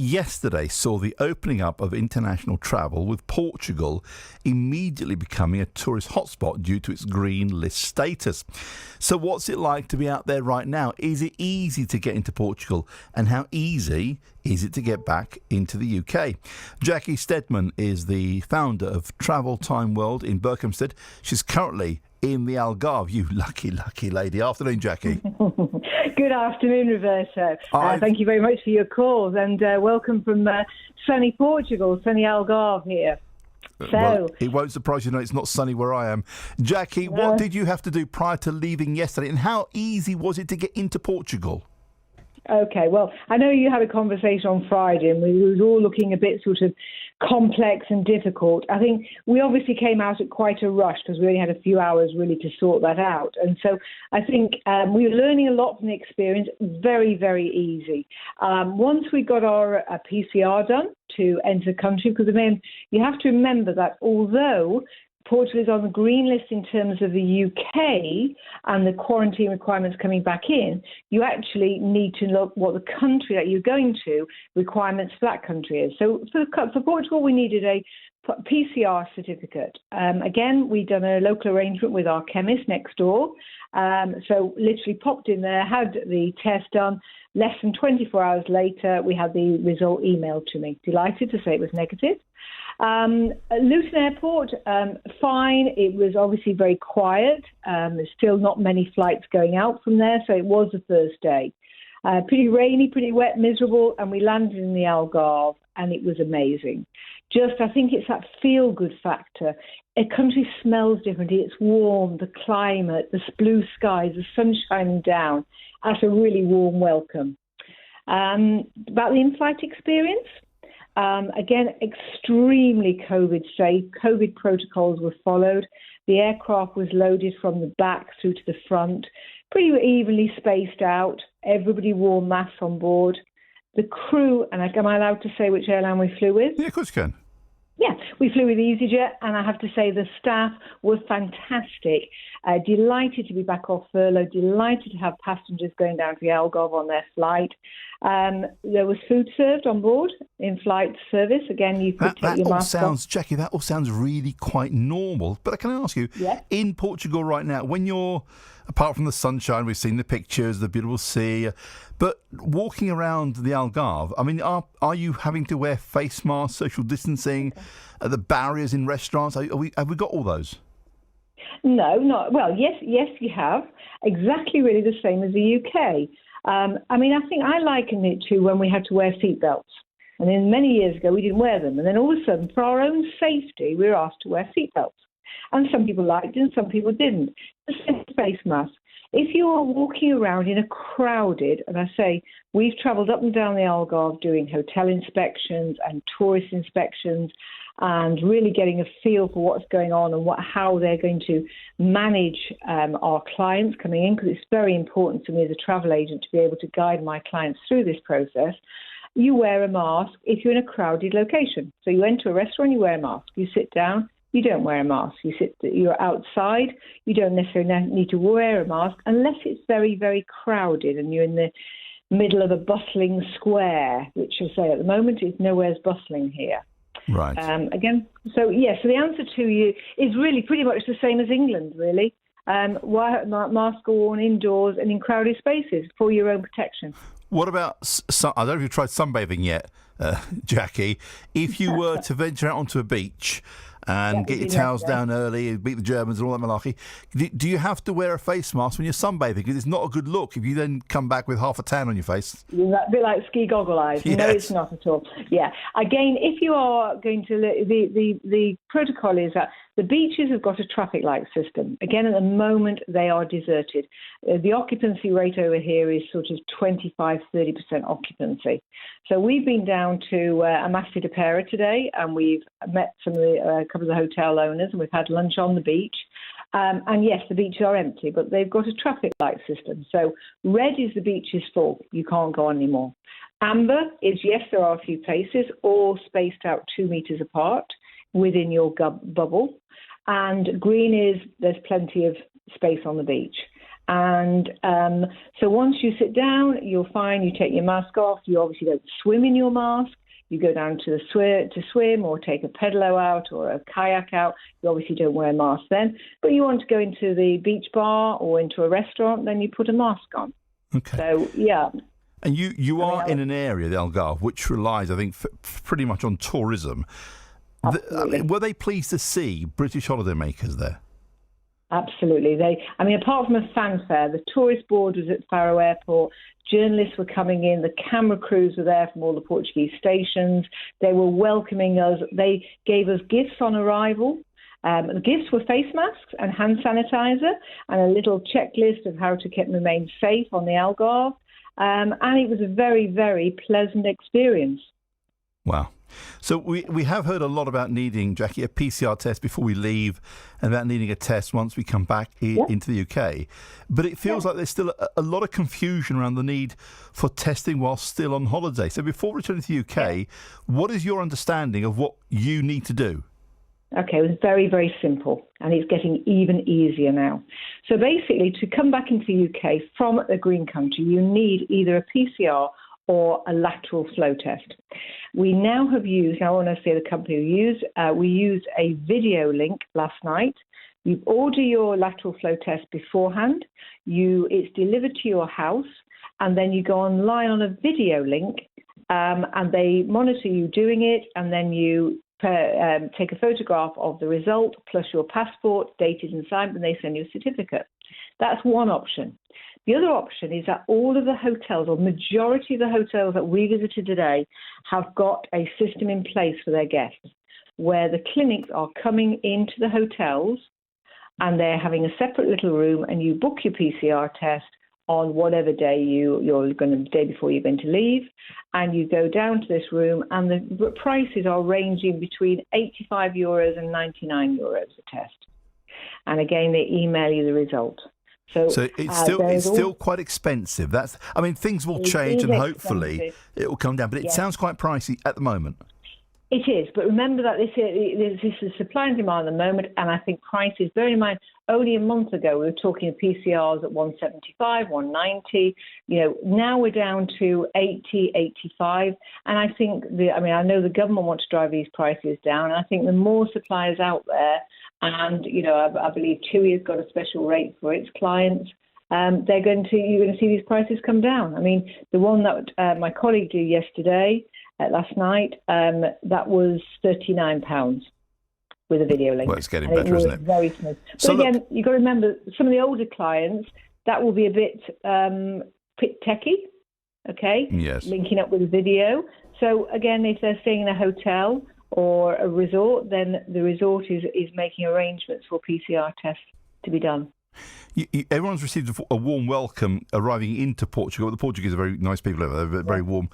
yesterday saw the opening up of international travel, with Portugal immediately becoming a tourist hotspot due to its green list status. So what's it like to be out there right now? Is it easy to get into Portugal? And how easy is it to get back into the UK? Jackie Stedman is the founder of Travel Time World in Berkhamsted. She's currently in the Algarve. You lucky lady. Afternoon, Jackie. Good afternoon, Roberto. Thank you very much for your calls, and welcome from sunny Portugal, sunny Algarve here. Well, it won't surprise you, it's not sunny where I am. Jackie, what did you have to do prior to leaving yesterday, and how easy was it to get into Portugal? Okay, well, I know you had a conversation on Friday, and we were all looking a bit sort of complex and difficult. I think we obviously came out at quite a rush because we only had a few hours really to sort that out. And so I think we were learning a lot from the experience, very, very easy. Once we got our PCR done to enter the country, because I mean, you have to remember that although Portugal is on the green list in terms of the UK and the quarantine requirements coming back in, you actually need to look what the country that you're going to requirements for that country is. So for Portugal, we needed a PCR certificate. Again, we'd done a local arrangement with our chemist next door. So literally popped in there, had the test done. Less than 24 hours later, we had the result emailed to me. Delighted to say it was negative. Luton Airport, fine. It was obviously very quiet. There's still not many flights going out from there, so it was the first day. Pretty rainy, pretty wet, miserable, and we landed in the Algarve, and it was amazing. I think it's that feel-good factor. A country smells differently. It's warm, the climate, the blue skies, the sun shining down. That's a really warm welcome. About the in-flight experience, again, extremely COVID safe. COVID protocols were followed. The aircraft was loaded from the back through to the front, pretty evenly spaced out. Everybody wore masks on board. The crew, and am I allowed to say which airline we flew with? Yeah, of course you can. Yeah, we flew with EasyJet, and I have to say the staff were fantastic. Delighted to be back off furlough, delighted to have passengers going down to the Algarve on their flight. There was food served on board, in-flight service. Again, you could take your mask off. Jackie, that all sounds really quite normal. But can I ask you, in Portugal right now, when you're, apart from the sunshine, we've seen the pictures, the beautiful sea, but walking around the Algarve, I mean, are you having to wear face masks, social distancing, the barriers in restaurants? Have we got all those? No, not well. Yes, you have exactly really the same as the UK. I mean, I think I liken it to when we had to wear seatbelts. And then many years ago, we didn't wear them. And then all of a sudden, for our own safety, we were asked to wear seatbelts. And some people liked it and some people didn't. The same face mask. If you are walking around in a crowded, and I say we've travelled up and down the Algarve doing hotel inspections and tourist inspections and really getting a feel for what's going on and how they're going to manage our clients coming in, because it's very important to me as a travel agent to be able to guide my clients through this process. You wear a mask if you're in a crowded location. So you enter a restaurant, you wear a mask. You sit down, you don't wear a mask. You're outside, you don't necessarily need to wear a mask unless it's very, very crowded and you're in the middle of a bustling square, which I say at the moment is nowhere's bustling here. Right. So the answer to you is really pretty much the same as England, really. Masks are worn indoors and in crowded spaces for your own protection. What about, I don't know if you've tried sunbathing yet, Jackie. If you were to venture out onto a beach and get your towels down early, beat the Germans and all that malarkey, do you have to wear a face mask when you're sunbathing? Because it's not a good look if you then come back with half a tan on your face. A bit like ski goggle eyes. Yes. No, it's not at all. Yeah. Again, if you are going to, the protocol is that the beaches have got a traffic light system. Again, at the moment, they are deserted. The occupancy rate over here is sort of 25-30% occupancy. So we've been down to Amassi de Pera today, and we've met a couple of the hotel owners, and we've had lunch on the beach. And yes, the beaches are empty, but they've got a traffic light system. So red is the beach is full. You can't go on anymore. Amber is, yes, there are a few places, all spaced out 2 meters apart within your bubble. And green is there's plenty of space on the beach. And so once you sit down, you're fine. You take your mask off. You obviously don't swim in your mask. You go down to to swim or take a pedalo out or a kayak out. You obviously don't wear a mask then. But you want to go into the beach bar or into a restaurant, then you put a mask on. Okay. So, yeah. And you are in an area, the Algarve, which relies, I think, pretty much on tourism. Were they pleased to see British holidaymakers there? Absolutely. Apart from a fanfare, the tourist board was at Faro Airport. Journalists were coming in. The camera crews were there from all the Portuguese stations. They were welcoming us. They gave us gifts on arrival. The gifts were face masks and hand sanitizer and a little checklist of how to remain safe on the Algarve. And it was a very, very pleasant experience. Wow. So we have heard a lot about needing, Jackie, a PCR test before we leave and about needing a test once we come back into the UK. But it feels like there's still a lot of confusion around the need for testing while still on holiday. So before returning to the UK, what is your understanding of what you need to do? Okay, it was very, very simple, and it's getting even easier now. So basically, to come back into the UK from a green country, you need either a PCR or a lateral flow test. We now have used, I want to say the company we used a video link last night. You order your lateral flow test beforehand. It's delivered to your house, and then you go online on a video link, and they monitor you doing it, and then you take a photograph of the result plus your passport, dated and signed, and they send you a certificate. That's one option. The other option is that all of the hotels, or majority of the hotels that we visited today, have got a system in place for their guests, where the clinics are coming into the hotels and they're having a separate little room, and you book your PCR test on whatever day the day before you're going to leave, and you go down to this room, and the prices are ranging between €85 and €99 a test. And again, they email you the result. So it's still quite expensive. Things will change, and hopefully it will come down. But it sounds quite pricey at the moment. It is, but remember that this is supply and demand at the moment, and I think prices, bearing in mind, only a month ago we were talking PCRs at 175, 190. Now we're down to 80, 85, and I think I know the government wants to drive these prices down, and I think the more suppliers out there, and I believe TUI has got a special rate for its clients. You're going to see these prices come down. The one that my colleague did yesterday. Last night, that was £39 with a video link. Well, it's getting better, isn't it? Very smooth. But again, you've got to remember, some of the older clients, that will be a bit techie, okay? Yes. Linking up with a video. So again, if they're staying in a hotel or a resort, then the resort is making arrangements for PCR tests to be done. Everyone's received a warm welcome arriving into Portugal. The Portuguese are very nice people over there, they're very warm.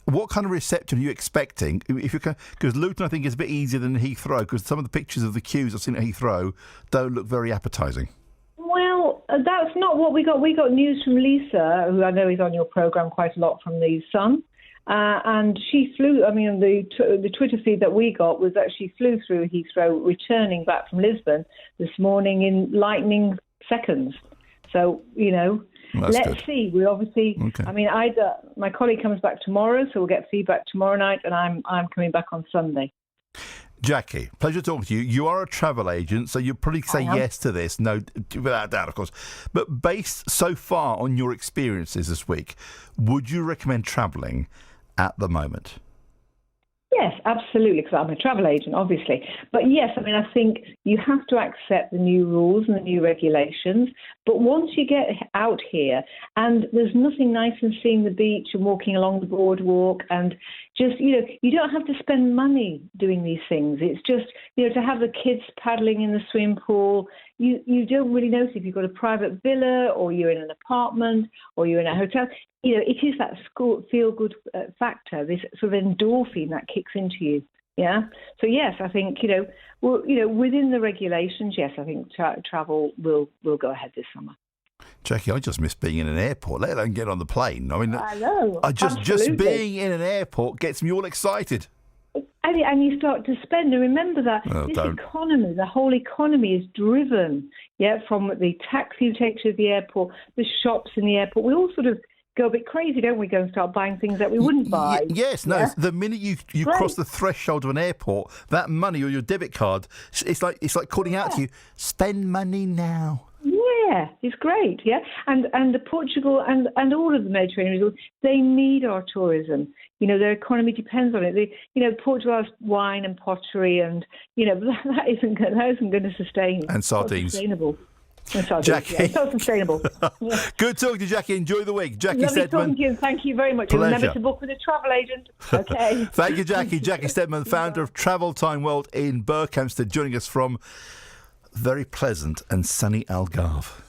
What kind of reception are you expecting? Because Luton, I think, is a bit easier than Heathrow, because some of the pictures of the queues I've seen at Heathrow don't look very appetising. Well, that's not what we got. We got news from Lisa, who I know is on your programme quite a lot, from the Sun. And she flew, the Twitter feed that we got was that she flew through Heathrow, returning back from Lisbon this morning in lightning seconds. So, let's see. We obviously, my colleague comes back tomorrow, so we'll get feedback tomorrow night, and I'm coming back on Sunday. Jackie, pleasure talking to you. You are a travel agent, so you'll probably say yes to this, no, without doubt, of course. But based so far on your experiences this week, would you recommend travelling at the moment? Yes, absolutely, because I'm a travel agent, obviously. But yes, I think you have to accept the new rules and the new regulations. But once you get out here, and there's nothing nice than seeing the beach and walking along the boardwalk, and just, you don't have to spend money doing these things. It's just, to have the kids paddling in the swimming pool. You don't really notice if you've got a private villa or you're in an apartment or you're in a hotel. It is that feel-good factor, this sort of endorphin that kicks into you. Yeah. So yes, I think within the regulations, yes, I think travel will go ahead this summer. Jackie, I just miss being in an airport, let alone get on the plane. I know. Just being in an airport gets me all excited. And you start to spend. And remember that this economy, the whole economy is driven, from the taxi you take to the airport, the shops in the airport. We all sort of go a bit crazy, don't we? Go and start buying things that we wouldn't buy. The minute you cross the threshold of an airport, that money or your debit card, it's like calling out to you, spend money now. Yeah, it's great, and the Portugal and all of the Mediterranean resorts, they need our tourism. Their economy depends on it. Portugal has wine and pottery, and that isn't going to sustain. And sardines. Not sustainable. Jackie. It's not sustainable. Good talking to you, Jackie. Enjoy the week. Jackie Lovely Stedman. Talking to you. Thank you very much. Pleasure. Remember to book with a travel agent. Okay. Thank you, Jackie. Jackie Stedman, founder of Travel Time World in Berkhamsted, joining us from very pleasant and sunny Algarve.